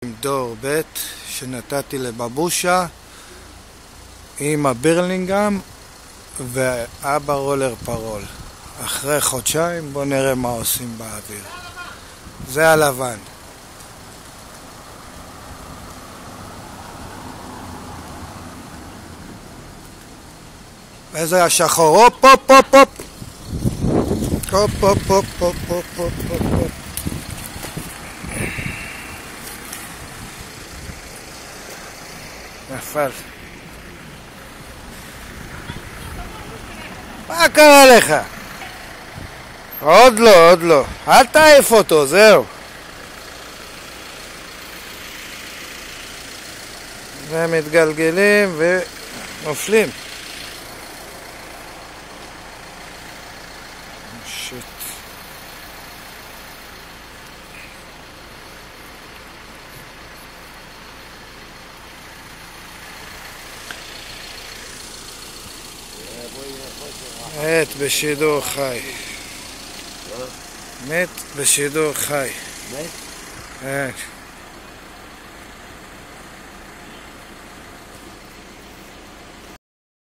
עם דור ב' שנתתי לבבושה, אמא בירלינגהם ואבא רולר פרול. אחרי חודשיים בואו נראה מה עושים באוויר. זה הלבן. וזה השחור. הופ הופ הופ הופ הופ הופ הופ הופ הופ הופ הופ. נפל. מה קרה לך? עוד לא, עוד לא. אל תעיף אותו, זהו. והם מתגלגלים ונופלים. שיט. מת בשידור חי. מת בשידור חי. מת?